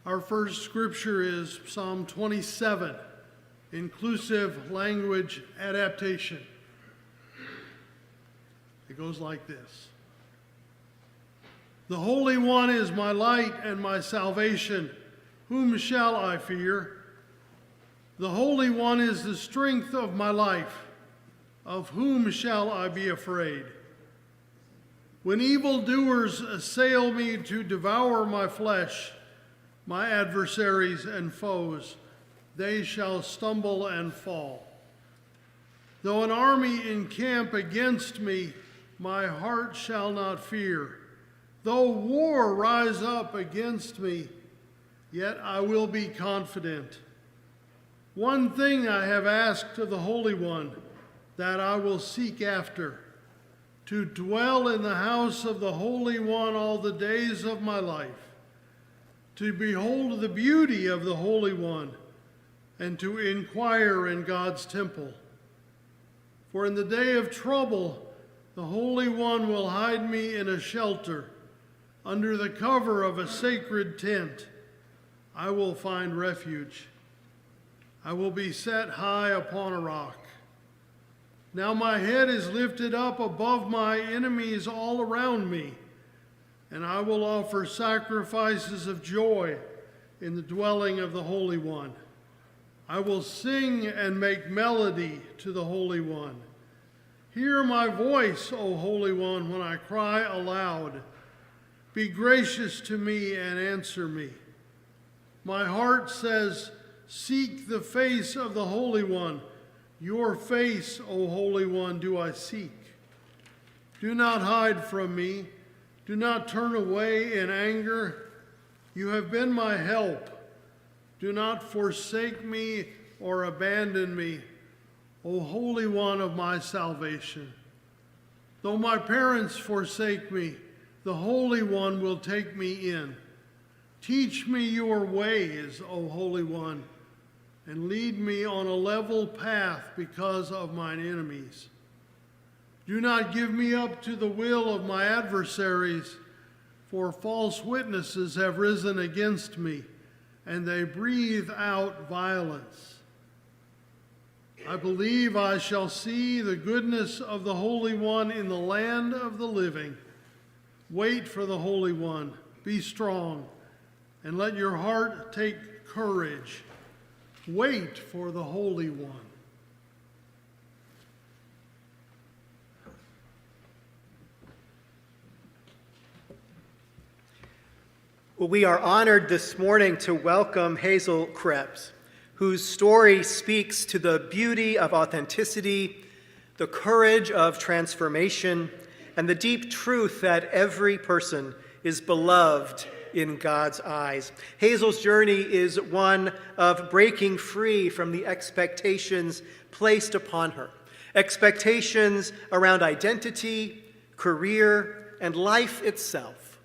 Our first scripture is Psalm 27, inclusive language adaptation. It goes like this. The Holy One is my light and my salvation. Whom shall I fear? The Holy One is the strength of my life. Of whom shall I be afraid? When evildoers assail me to devour my flesh, my adversaries and foes, they shall stumble and fall. Though an army encamp against me, my heart shall not fear. Though war rise up against me, yet I will be confident. One thing I have asked of the Holy One, that I will seek after, to dwell in the house of the Holy One all the days of my life, to behold the beauty of the Holy One, and to inquire in God's temple. For in the day of trouble, the Holy One will hide me in a shelter. Under the cover of a sacred tent, I will find refuge. I will be set high upon a rock. Now my head is lifted up above my enemies all around me, and I will offer sacrifices of joy in the dwelling of the Holy One. I will sing and make melody to the Holy One. Hear my voice, O Holy One, when I cry aloud. Be gracious to me and answer me. My heart says, seek the face of the Holy One. Your face, O Holy One, do I seek. Do not hide from me. Do not turn away in anger. You have been my help. Do not forsake me or abandon me, O Holy One of my salvation. Though my parents forsake me, the Holy One will take me in. Teach me your ways, O Holy One, and lead me on a level path because of mine enemies. Do not give me up to the will of my adversaries, for false witnesses have risen against me, and they breathe out violence. I believe I shall see the goodness of the Holy One in the land of the living. Wait for the Holy One, be strong, and let your heart take courage. Wait for the Holy One. Well, we are honored this morning to welcome Hazel Krebs, whose story speaks to the beauty of authenticity, the courage of transformation, and the deep truth that every person is beloved in God's eyes. Hazel's journey is one of breaking free from the expectations placed upon her, expectations around identity, career, and life itself.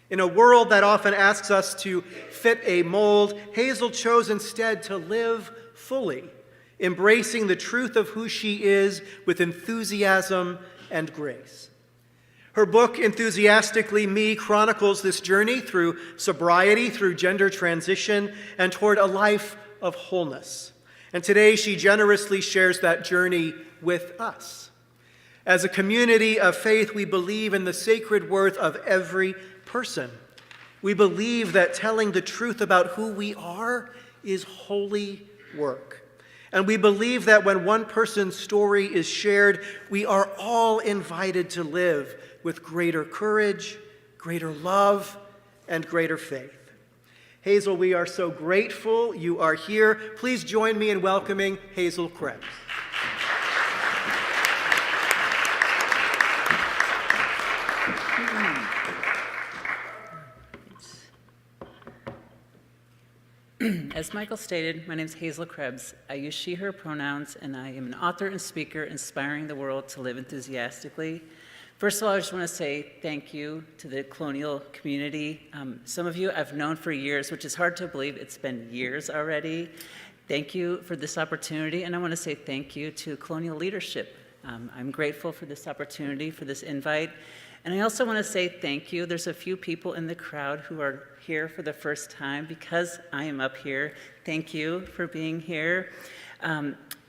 In a world that often asks us to fit a mold, Hazel chose instead to live fully, embracing the truth of who she is with enthusiasm and grace. Her book, Enthusiastically Me, chronicles this journey through sobriety, through gender transition, and toward a life of wholeness. And today she generously shares that journey with us. As a community of faith, we believe in the sacred worth of every person. We believe that telling the truth about who we are is holy work. And we believe that when one person's story is shared, we are all invited to live with greater courage, greater love, and greater faith. Hazel, we are so grateful you are here. Please join me in welcoming Hazel Krebs. As Michael stated, my name is Hazel Krebs. I use she, her pronouns, and I am an author and speaker inspiring the world to live enthusiastically. First of all, I just want to say thank you to the Colonial community. Some of you I've known for years, which is hard to believe. It's been years already. Thank you for this opportunity, and I want to say thank you to Colonial leadership. I'm grateful for this opportunity, for this invite. And I also want to say thank you. There's a few people in the crowd who are here for the first time because I am up here. Thank you for being here.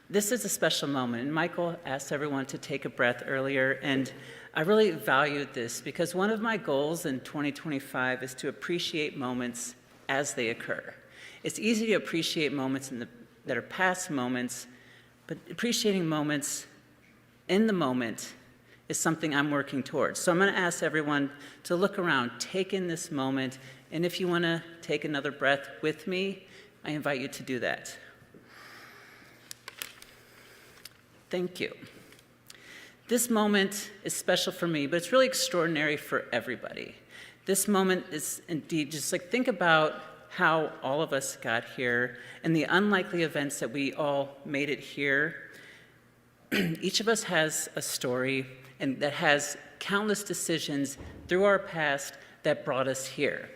This is a special moment, and Michael asked everyone to take a breath earlier, and I really valued this because one of my goals in 2025 is to appreciate moments as they occur. It's easy to appreciate moments that are past moments, but appreciating moments in the moment is something I'm working towards. So I'm going to ask everyone to look around, take in this moment, and if you want to take another breath with me, I invite you to do that. Thank you. This moment is special for me, but it's really extraordinary for everybody. This moment is indeed just like think about how all of us got here and the unlikely events that we all made it here. Each of us has a story and that has countless decisions through our past that brought us here.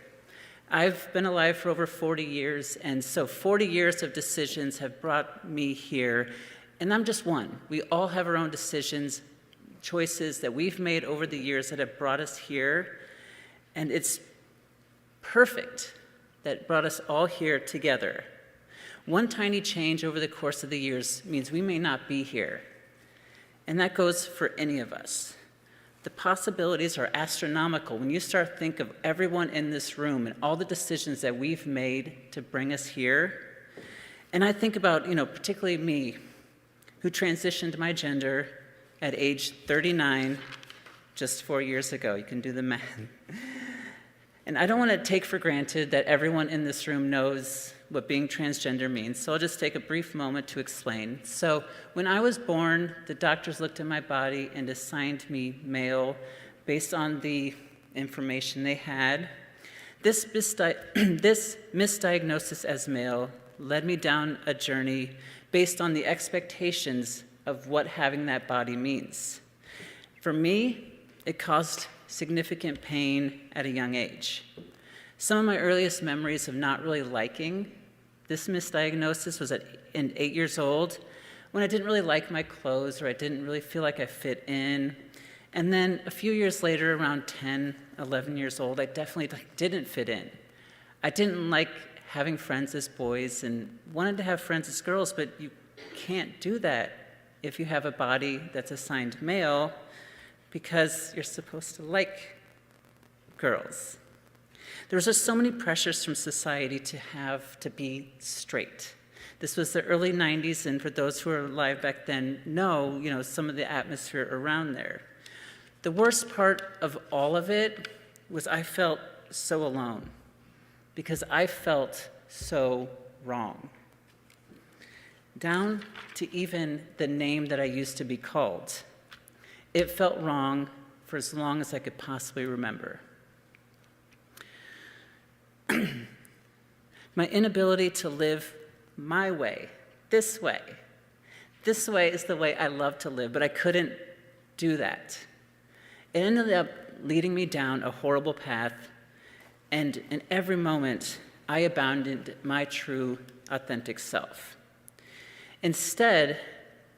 I've been alive for over 40 years, and so 40 years of decisions have brought me here, and I'm just one. We all have our own decisions, choices that we've made over the years that have brought us here, and it's perfect that brought us all here together. One tiny change over the course of the years means we may not be here, and that goes for any of us. The possibilities are astronomical when you start to think of everyone in this room and all the decisions that we've made to bring us here. And I think about, particularly me, who transitioned my gender at age 39 just 4 years ago. You can do the math. And I don't want to take for granted that everyone in this room knows what being transgender means, so I'll just take a brief moment to explain. So when I was born, the doctors looked at my body and assigned me male based on the information they had. This misdiagnosis as male led me down a journey based on the expectations of what having that body means. For me, it caused significant pain at a young age. Some of my earliest memories of not really liking this misdiagnosis was at 8 years old, when I didn't really like my clothes or I didn't really feel like I fit in. And then a few years later, around 10, 11 years old, I definitely didn't fit in. I didn't like having friends as boys and wanted to have friends as girls, but you can't do that if you have a body that's assigned male because you're supposed to like girls. There was just so many pressures from society to be straight. This was the early 90s, and for those who are alive back then know, some of the atmosphere around there. The worst part of all of it was I felt so alone because I felt so wrong. Down to even the name that I used to be called. It felt wrong for as long as I could possibly remember. My inability to live my way, this way is the way I love to live, but I couldn't do that. It ended up leading me down a horrible path, and in every moment, I abandoned my true, authentic self. Instead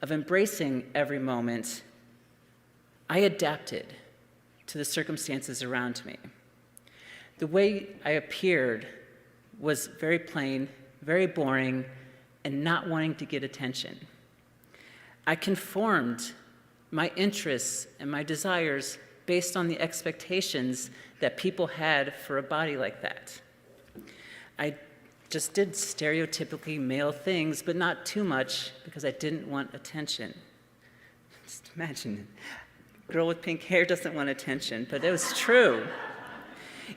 of embracing every moment, I adapted to the circumstances around me. The way I appeared was very plain, very boring, and not wanting to get attention. I conformed my interests and my desires based on the expectations that people had for a body like that. I just did stereotypically male things, but not too much because I didn't want attention. Just imagine, a girl with pink hair doesn't want attention, but it was true.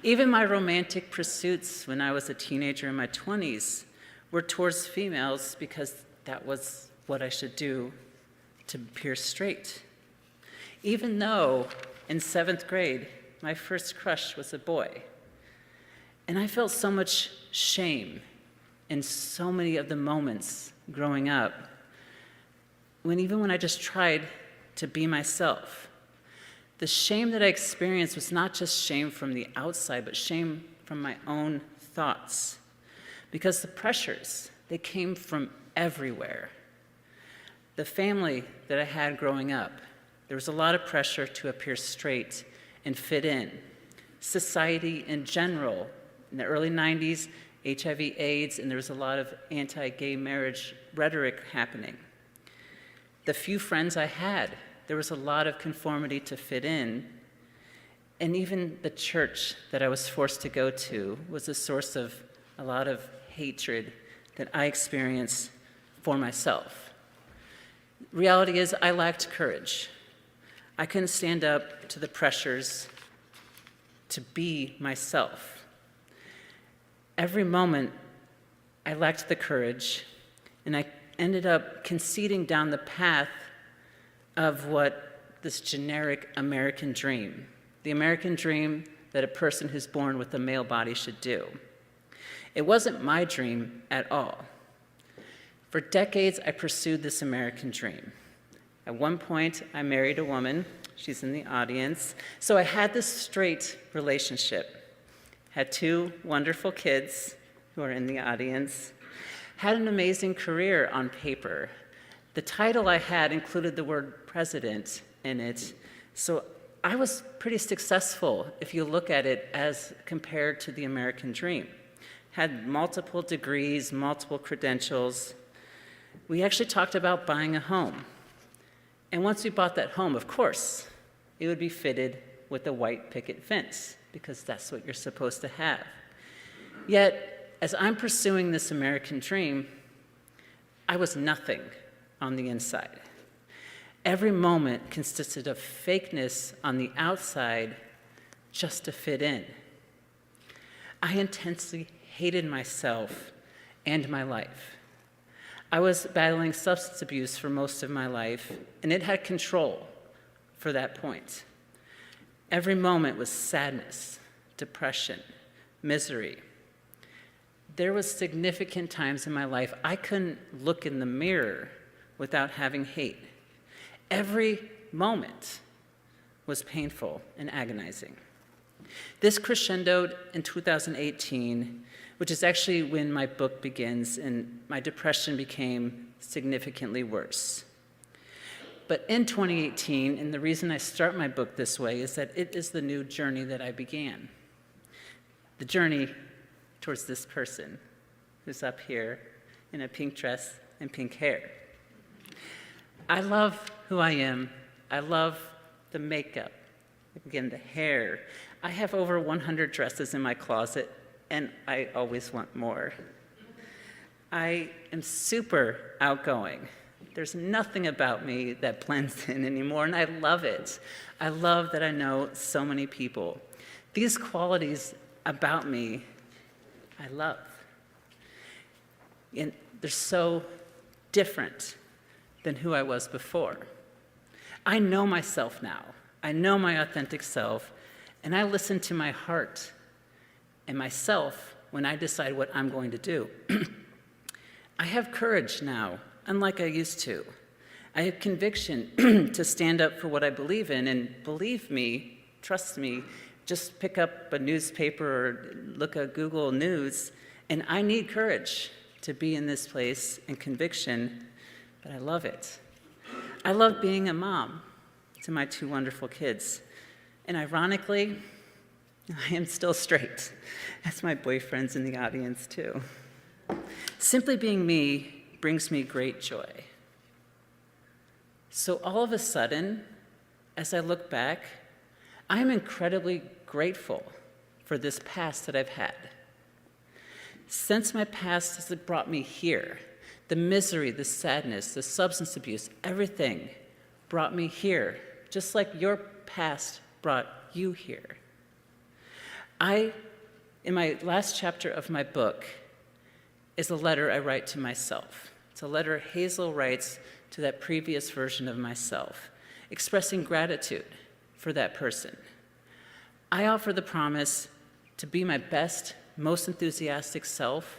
Even my romantic pursuits when I was a teenager in my 20s were towards females because that was what I should do to appear straight. Even though in 7th grade, my first crush was a boy. And I felt so much shame in so many of the moments growing up, even when I just tried to be myself. The shame that I experienced was not just shame from the outside, but shame from my own thoughts. Because the pressures, they came from everywhere. The family that I had growing up, there was a lot of pressure to appear straight and fit in. Society in general. In the early 90s, HIV/AIDS, and there was a lot of anti-gay marriage rhetoric happening. The few friends I had, there was a lot of conformity to fit in. And even the church that I was forced to go to was a source of a lot of hatred that I experienced for myself. Reality is, I lacked courage. I couldn't stand up to the pressures to be myself. Every moment, I lacked the courage, and I ended up conceding down the path of what this generic American dream, the American dream that a person who's born with a male body should do. It wasn't my dream at all. For decades, I pursued this American dream. At one point, I married a woman. She's in the audience. So I had this straight relationship. Had 2 wonderful kids who are in the audience. Had an amazing career on paper. The title I had included the word president in it. So I was pretty successful if you look at it as compared to the American dream. Had multiple degrees, multiple credentials. We actually talked about buying a home. And once we bought that home, of course, it would be fitted with a white picket fence, because that's what you're supposed to have. Yet, as I'm pursuing this American dream, I was nothing on the inside. Every moment consisted of fakeness on the outside just to fit in. I intensely hated myself and my life. I was battling substance abuse for most of my life, and it had control for that point. Every moment was sadness, depression, misery. There was significant times in my life I couldn't look in the mirror without having hate. Every moment was painful and agonizing. This crescendoed in 2018, which is actually when my book begins, and my depression became significantly worse. But in 2018, and the reason I start my book this way is that it is the new journey that I began. The journey towards this person who's up here in a pink dress and pink hair. I love who I am. I love the makeup, again, the hair. I have over 100 dresses in my closet, and I always want more. I am super outgoing. There's nothing about me that blends in anymore, and I love it. I love that I know so many people. These qualities about me, I love. And they're so different than who I was before. I know myself now. I know my authentic self, and I listen to my heart and myself when I decide what I'm going to do. I have courage now, unlike I used to. I have conviction to stand up for what I believe in, and believe me, trust me, just pick up a newspaper or look at Google News, and I need courage to be in this place and conviction, but I love it. I love being a mom to my 2 wonderful kids, and ironically, I am still straight. That's my boyfriend's in the audience too. Simply being me brings me great joy. So all of a sudden, as I look back, I am incredibly grateful for this past that I've had. Since my past has brought me here, the misery, the sadness, the substance abuse, everything brought me here, just like your past brought you here. In my last chapter of my book, is a letter I write to myself. It's a letter Hazel writes to that previous version of myself, expressing gratitude for that person. I offer the promise to be my best, most enthusiastic self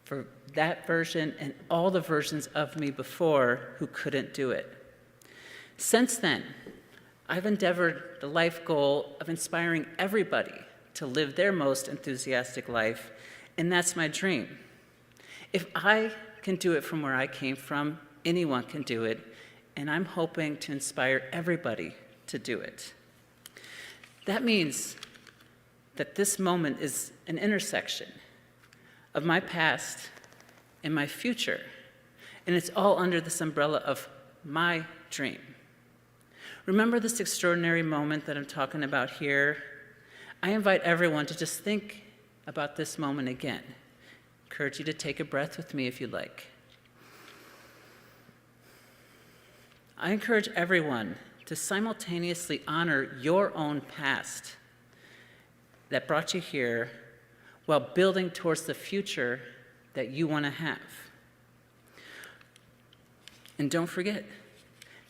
for that version and all the versions of me before who couldn't do it. Since then, I've endeavored the life goal of inspiring everybody to live their most enthusiastic life, and that's my dream. If I can do it from where I came from, anyone can do it, and I'm hoping to inspire everybody to do it. That means that this moment is an intersection of my past and my future, and it's all under this umbrella of my dream. Remember this extraordinary moment that I'm talking about here? I invite everyone to just think about this moment again. Encourage you to take a breath with me if you'd like. I encourage everyone to simultaneously honor your own past that brought you here while building towards the future that you want to have. And don't forget,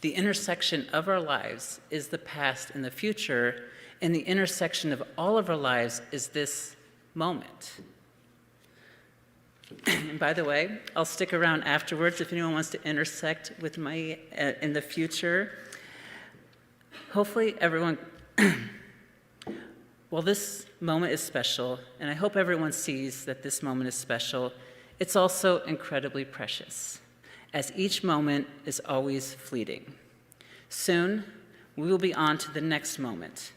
the intersection of our lives is the past and the future, and the intersection of all of our lives is this moment. And by the way, I'll stick around afterwards if anyone wants to intersect with me in the future. Hopefully everyone, well, this moment is special, and I hope everyone sees that this moment is special. It's also incredibly precious, as each moment is always fleeting. Soon, we will be on to the next moment,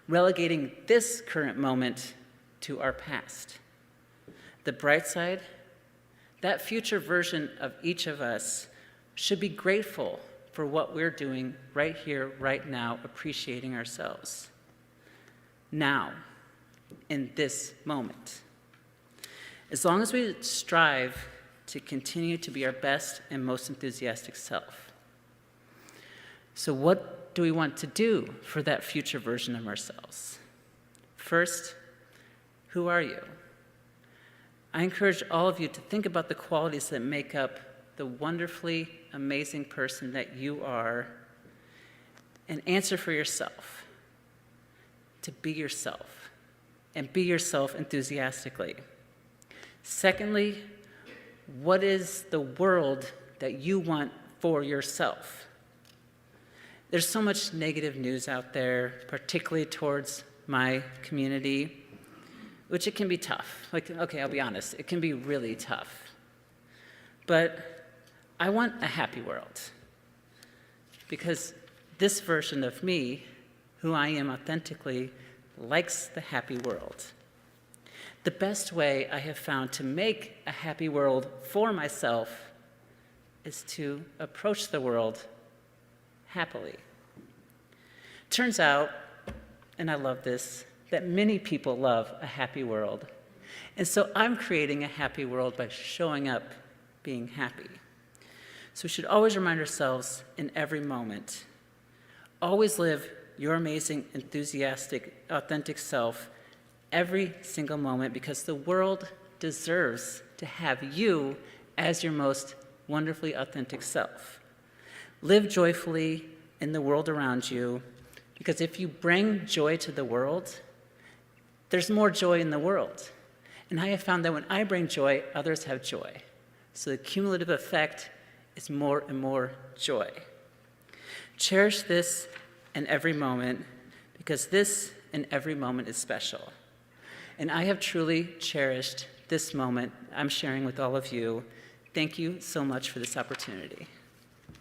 relegating this current moment to our past. The bright side, that future version of each of us should be grateful for what we're doing right here, right now, appreciating ourselves. Now, in this moment. As long as we strive to continue to be our best and most enthusiastic self. So what do we want to do for that future version of ourselves? First, who are you? I encourage all of you to think about the qualities that make up the wonderfully amazing person that you are, and answer for yourself, to be yourself, and be yourself enthusiastically. Secondly, what is the world that you want for yourself? There's so much negative news out there, particularly towards my community, which it can be tough. Like, okay, I'll be honest, it can be really tough. But I want a happy world, because this version of me, who I am authentically, likes the happy world. The best way I have found to make a happy world for myself is to approach the world happily. Turns out, and I love this, that many people love a happy world. And so I'm creating a happy world by showing up being happy. So we should always remind ourselves in every moment, always live your amazing, enthusiastic, authentic self every single moment, because the world deserves to have you as your most wonderfully authentic self. Live joyfully in the world around you, because if you bring joy to the world, there's more joy in the world. And I have found that when I bring joy, others have joy. So the cumulative effect is more and more joy. Cherish this in every moment, because this in every moment is special. And I have truly cherished this moment I'm sharing with all of you. Thank you so much for this opportunity.